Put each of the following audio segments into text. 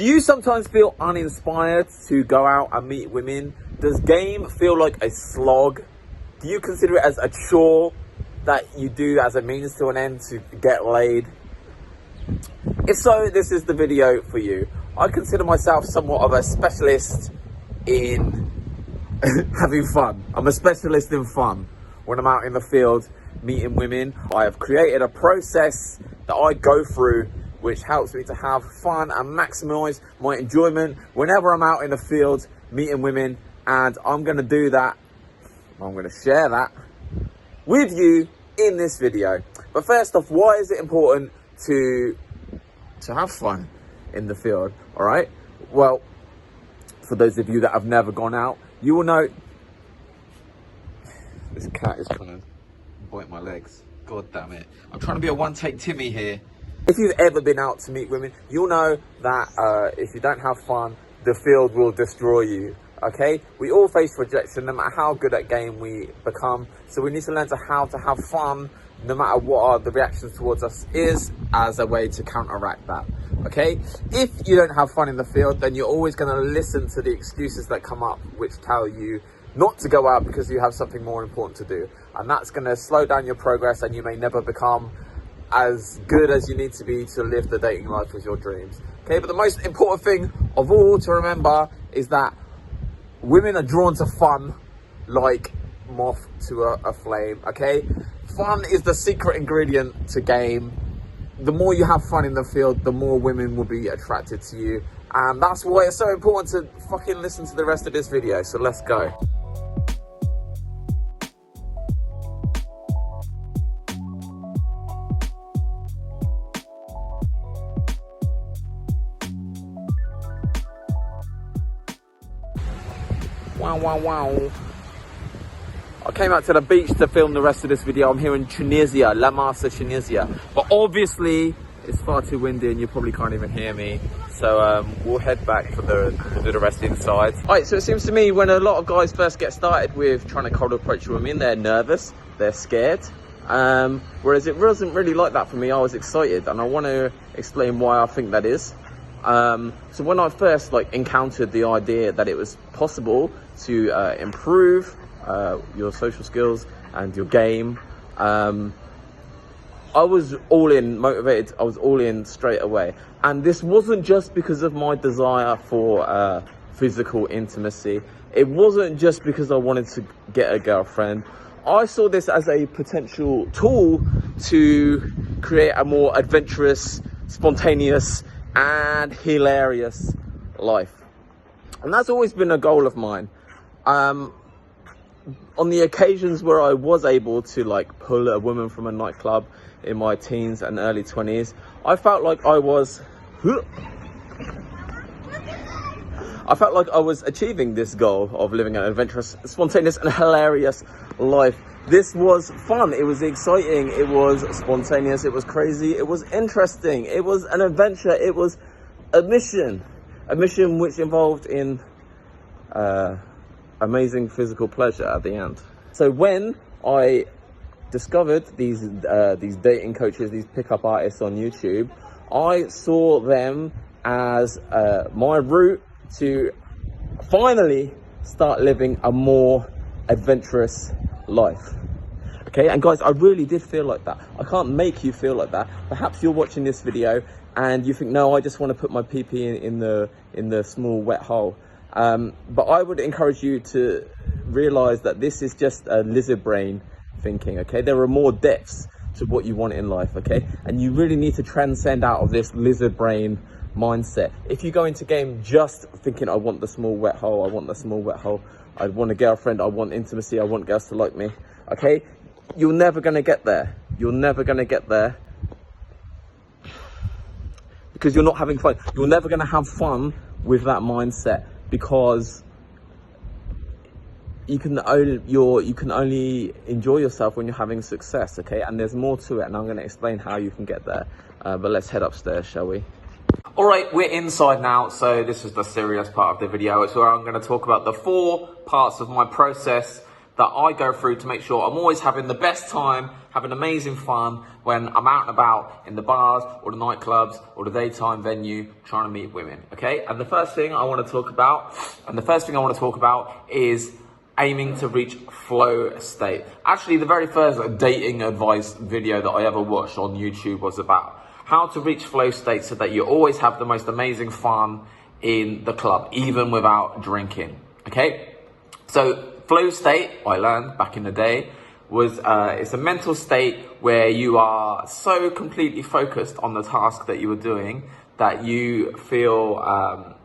Do you sometimes feel uninspired to go out and meet women? Does game feel like a slog? Do you consider it as a chore that you do as a means to an end to get laid? If so, this is the video for you. I consider myself somewhat of a specialist in having fun. I'm a specialist in fun. When I'm out in the field meeting women, I have created a process that I go through which helps me to have fun and maximize my enjoyment whenever I'm out in the field meeting women. And I'm going to do that. I'm going to share that with you in this video. But first off, why is it important to have fun in the field? All right. Well, for those of you that have never gone out, you will know. This cat is trying to bite my legs. God damn it. I'm trying to be a one-take Timmy here. If you've ever been out to meet women, you'll know that if you don't have fun, the field will destroy you. Okay? We all face rejection no matter how good at game we become. So we need to learn how to have fun no matter what the reactions towards us is, as a way to counteract that. Okay? If you don't have fun in the field, then you're always going to listen to the excuses that come up which tell you not to go out because you have something more important to do. And that's going to slow down your progress, and you may never become as good as you need to be to live the dating life with your dreams. Okay, but the most important thing of all to remember is that women are drawn to fun like moth to a flame. Okay, fun is the secret ingredient to game. The more you have fun in the field, the more women will be attracted to you, and that's why it's so important to fucking listen to the rest of this video. So let's go. Wow. I came out to the beach to film the rest of this video. I'm here in Tunisia, La Marsa, Tunisia. But obviously, it's far too windy and you probably can't even hear me. So we'll head back for the rest inside. All right, so it seems to me when a lot of guys first get started with trying to cold approach women, they're nervous, they're scared. Whereas it wasn't really like that for me. I was excited, and I want to explain why I think that is. So when I first encountered the idea that it was possible to improve your social skills and your game, I was all in, motivated. I was all in straight away. And this wasn't just because of my desire for physical intimacy. It wasn't just because I wanted to get a girlfriend. I saw this as a potential tool to create a more adventurous, spontaneous, and hilarious life. And that's always been a goal of mine. On the occasions where I was able to pull a woman from a nightclub in my teens and early 20s, I felt like I was achieving this goal of living an adventurous, spontaneous, and hilarious life. This was fun, it was exciting, it was spontaneous, it was crazy, it was interesting, it was an adventure, it was a mission which involved in amazing physical pleasure at the end. So when I discovered these dating coaches, these pickup artists on YouTube, I saw them as my route to finally start living a more adventurous life. Okay, and guys, I really did feel like that. I can't make you feel like that. Perhaps you're watching this video and you think, no, I just want to put my pee-pee in the small wet hole. But I would encourage you to realize that this is just a lizard brain thinking. Okay, there are more depths to what you want in life. Okay, and you really need to transcend out of this lizard brain mindset. If you go into game just thinking, I want the small wet hole, I want the small wet hole, I want a girlfriend, I want intimacy, I want girls to like me, okay, you're never going to get there. You're never going to get there because you're not having fun. You're never going to have fun with that mindset, because you can only enjoy yourself when you're having success. Okay, and there's more to it, and I'm going to explain how you can get there. But let's head upstairs, shall we? All right, we're inside now, so this is the serious part of the video. It's where I'm going to talk about the 4 parts of my process that I go through to make sure I'm always having the best time, having amazing fun when I'm out and about in the bars or the nightclubs or the daytime venue trying to meet women, okay? And the first thing I want to talk about is aiming to reach flow state. Actually, the very first dating advice video that I ever watched on YouTube was about how to reach flow state so that you always have the most amazing fun in the club, even without drinking, okay? So flow state, I learned back in the day, was it's a mental state where you are so completely focused on the task that you are doing that you feel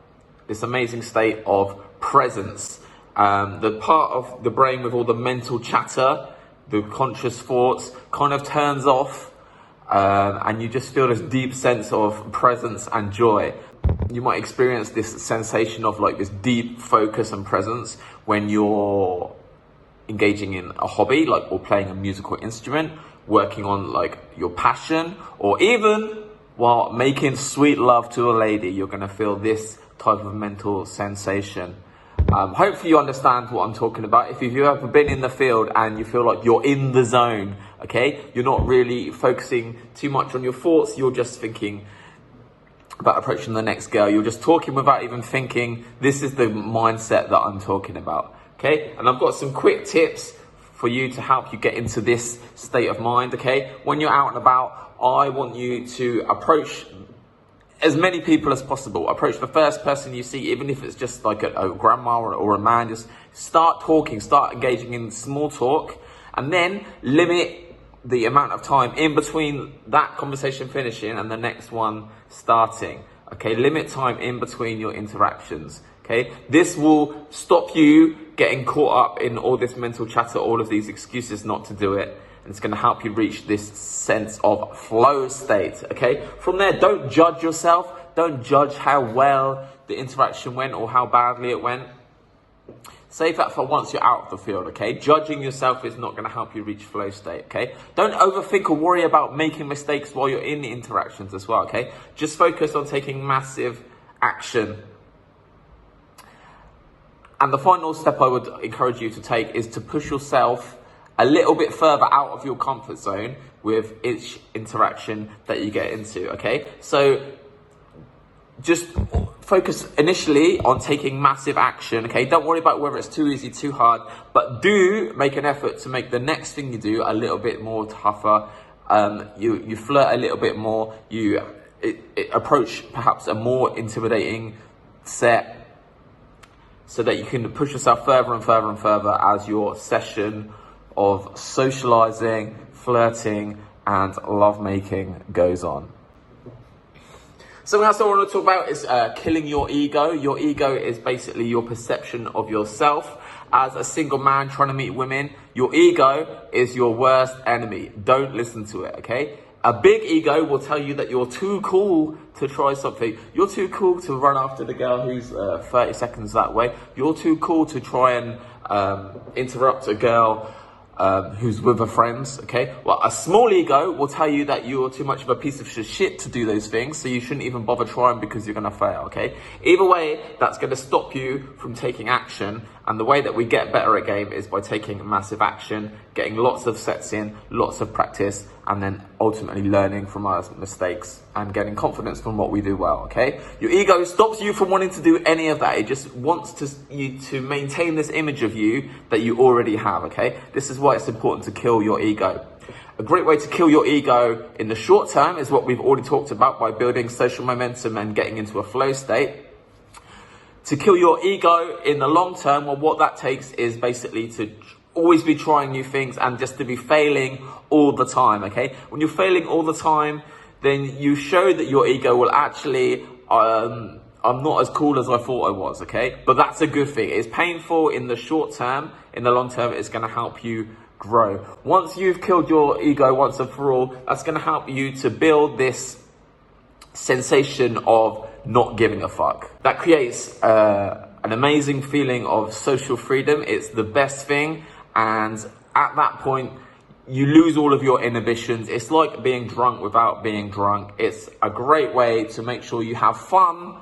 this amazing state of presence. The part of the brain with all the mental chatter, the conscious thoughts, kind of turns off, and you just feel this deep sense of presence and joy. You might experience this sensation of like this deep focus and presence when you're engaging in a hobby, like or playing a musical instrument, working on like your passion, or even while making sweet love to a lady. You're going to feel this type of mental sensation. Hopefully you understand what I'm talking about. If you've ever been in the field and you feel like you're in the zone, okay, you're not really focusing too much on your thoughts, you're just thinking about approaching the next girl, you're just talking without even thinking. This is the mindset that I'm talking about, okay? And I've got some quick tips for you to help you get into this state of mind, okay? When you're out and about, I want you to approach as many people as possible. Approach the first person you see, even if it's just like a grandma or a man. Just start talking, start engaging in small talk, and then limit the amount of time in between that conversation finishing and the next one starting, okay? Limit time in between your interactions, okay? This will stop you getting caught up in all this mental chatter, all of these excuses not to do it, and it's going to help you reach this sense of flow state, okay? From there, don't judge yourself. Don't judge how well the interaction went or how badly it went. Save that for once you're out of the field, okay? Judging yourself is not going to help you reach flow state, okay? Don't overthink or worry about making mistakes while you're in the interactions as well, okay? Just focus on taking massive action. And the final step I would encourage you to take is to push yourself a little bit further out of your comfort zone with each interaction that you get into, okay? So just focus initially on taking massive action, okay? Don't worry about whether it's too easy, too hard, but do make an effort to make the next thing you do a little bit more tougher. You flirt a little bit more, you approach perhaps a more intimidating set so that you can push yourself further and further and further as your session of socializing, flirting, and lovemaking goes on. Something else I want to talk about is killing your ego. Your ego is basically your perception of yourself. As a single man trying to meet women, your ego is your worst enemy. Don't listen to it, okay? A big ego will tell you that you're too cool to try something. You're too cool to run after the girl who's 30 seconds that way. You're too cool to try and interrupt a girl who's with her friends, okay? Well, a small ego will tell you that you're too much of a piece of shit to do those things, so you shouldn't even bother trying because you're going to fail, okay? Either way, that's going to stop you from taking action, and the way that we get better at game is by taking massive action, getting lots of sets in, lots of practice, and then ultimately learning from our mistakes and getting confidence from what we do well, okay? Your ego stops you from wanting to do any of that. It just wants you to maintain this image of you that you already have, okay? This is why it's important to kill your ego. A great way to kill your ego in the short term is what we've already talked about by building social momentum and getting into a flow state. To kill your ego in the long term, well, what that takes is basically to always be trying new things and just to be failing all the time, okay? When you're failing all the time, then you show that your ego will actually, I'm not as cool as I thought I was, okay? But that's a good thing. It's painful in the short term. In the long term, it's going to help you grow. Once you've killed your ego once and for all, that's going to help you to build this sensation of not giving a fuck. That creates an amazing feeling of social freedom. It's the best thing. And at that point, you lose all of your inhibitions. It's like being drunk without being drunk. It's a great way to make sure you have fun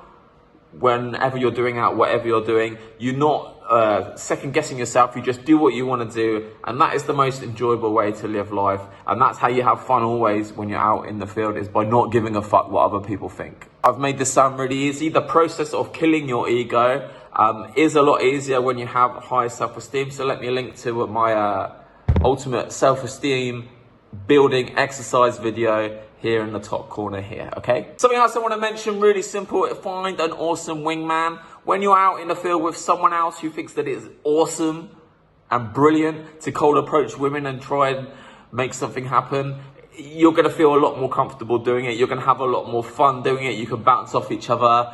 whenever you're doing out, whatever you're doing, you're not second guessing yourself. You just do what you want to do, and that is the most enjoyable way to live life. And that's how you have fun always when you're out in the field, is by not giving a fuck what other people think. I've made this sound really easy. The process of killing your ego is a lot easier when you have high self-esteem. So let me link to my ultimate self-esteem building exercise video here in the top corner here, okay? Something else I want to mention, really simple: find an awesome wingman. When you're out in the field with someone else who thinks that it's awesome and brilliant to cold approach women and try and make something happen, you're going to feel a lot more comfortable doing it. You're going to have a lot more fun doing it. You can bounce off each other.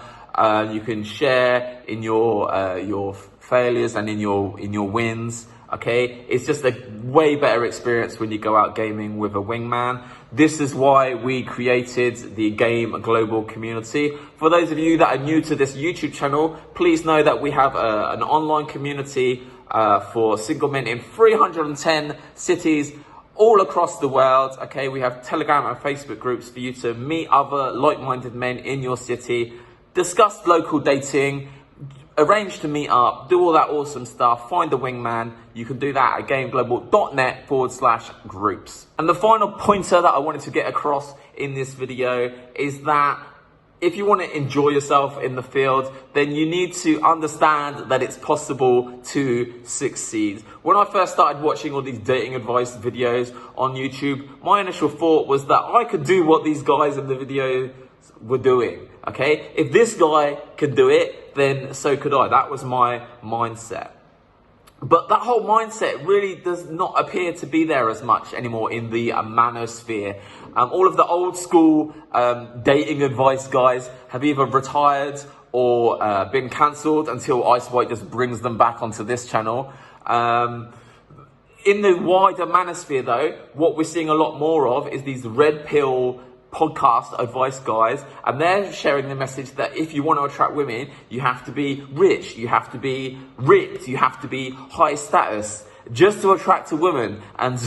You can share in your failures and in your wins. Okay, it's just a way better experience when you go out gaming with a wingman. This is why we created the Game Global community. For those of you that are new to this YouTube channel, please know that we have an online community for single men in 310 cities all across the world. Okay, we have Telegram and Facebook groups for you to meet other like-minded men in your city, discuss local dating, arrange to meet up, do all that awesome stuff, find a wingman. You can do that at gameglobal.net/groups. And the final pointer that I wanted to get across in this video is that if you want to enjoy yourself in the field, then you need to understand that it's possible to succeed. When I first started watching all these dating advice videos on YouTube, my initial thought was that I could do what these guys in the video were doing, okay? If this guy can do it, then so could I. That was my mindset. But that whole mindset really does not appear to be there as much anymore in the manosphere. All of the old school dating advice guys have either retired or been cancelled until Ice White just brings them back onto this channel. In the wider manosphere though, what we're seeing a lot more of is these red pill podcast advice guys, and they're sharing the message that if you want to attract women, you have to be rich, you have to be ripped, you have to be high status just to attract a woman. And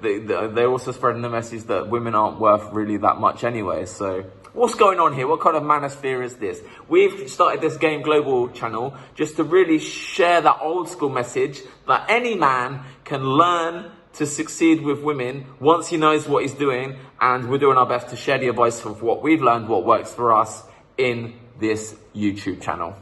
they're also spreading the message that women aren't worth really that much anyway. So what's going on here? What kind of manosphere is this? We've started this Game Global channel just to really share that old school message that any man can learn to succeed with women once he knows what he's doing, and we're doing our best to share the advice of what we've learned, what works for us in this YouTube channel.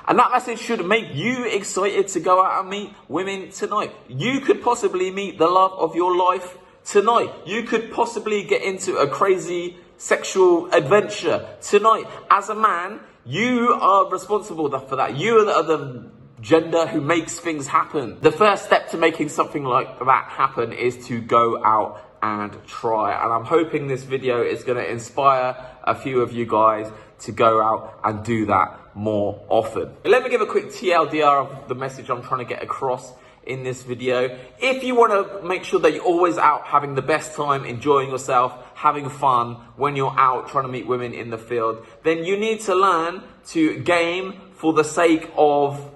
And that message should make you excited to go out and meet women tonight. You could possibly meet the love of your life tonight. You could possibly get into a crazy sexual adventure tonight. As a man, you are responsible for that. You are the gender who makes things happen. The first step to making something like that happen is to go out and try. And I'm hoping this video is going to inspire a few of you guys to go out and do that more often. Let me give a quick TLDR of the message I'm trying to get across in this video. If you want to make sure that you're always out having the best time, enjoying yourself, having fun when you're out trying to meet women in the field, then you need to learn to game for the sake of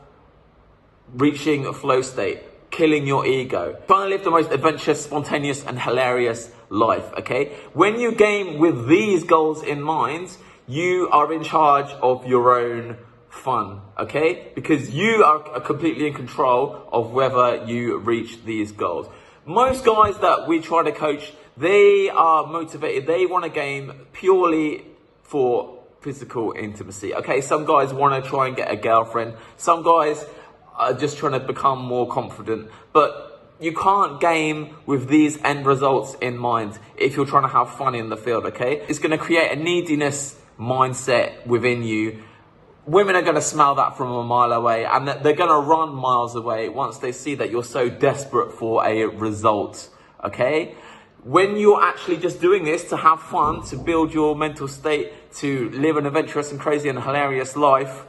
reaching a flow state, killing your ego, trying to live the most adventurous, spontaneous and hilarious life, okay? When you game with these goals in mind, you are in charge of your own fun, okay? Because you are completely in control of whether you reach these goals. Most guys that we try to coach, they are motivated, they want to game purely for physical intimacy, okay? Some guys want to try and get a girlfriend, some guys are just trying to become more confident, but you can't game with these end results in mind if you're trying to have fun in the field, okay? It's going to create a neediness mindset within you. Women are going to smell that from a mile away, and they're going to run miles away once they see that you're so desperate for a result, okay? When you're actually just doing this to have fun, to build your mental state, to live an adventurous and crazy and hilarious life,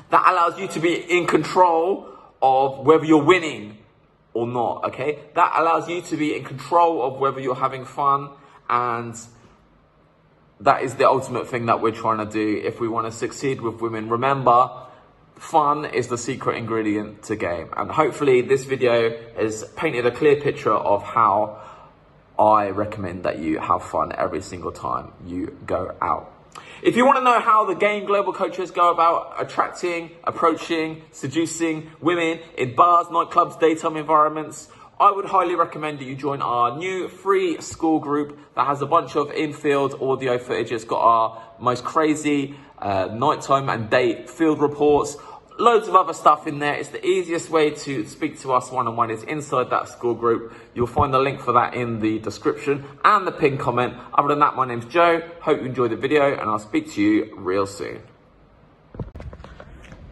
that allows you to be in control of whether you're winning or not, okay? That allows you to be in control of whether you're having fun, and that is the ultimate thing that we're trying to do if we want to succeed with women. Remember, fun is the secret ingredient to game. And hopefully this video has painted a clear picture of how I recommend that you have fun every single time you go out. If you want to know how the game global coaches go about attracting, approaching, seducing women in bars, nightclubs, daytime environments, I would highly recommend that you join our new free school group that has a bunch of in-field audio footage. It's got our most crazy nighttime and day field reports, loads of other stuff in there. It's the easiest way to speak to us one-on-one is inside that school group. You'll find the link for that in the description and the pinned comment. Other than that, my name's Joe. Hope you enjoyed the video and I'll speak to you real soon.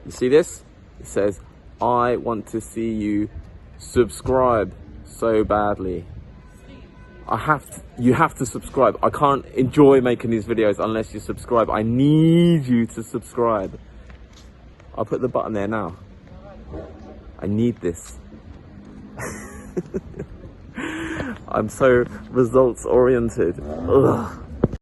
You see this? It says, I want to see you subscribe so badly. You have to subscribe. I can't enjoy making these videos unless you subscribe. I need you to subscribe. I'll put the button there now. I need this. I'm so results oriented. Ugh.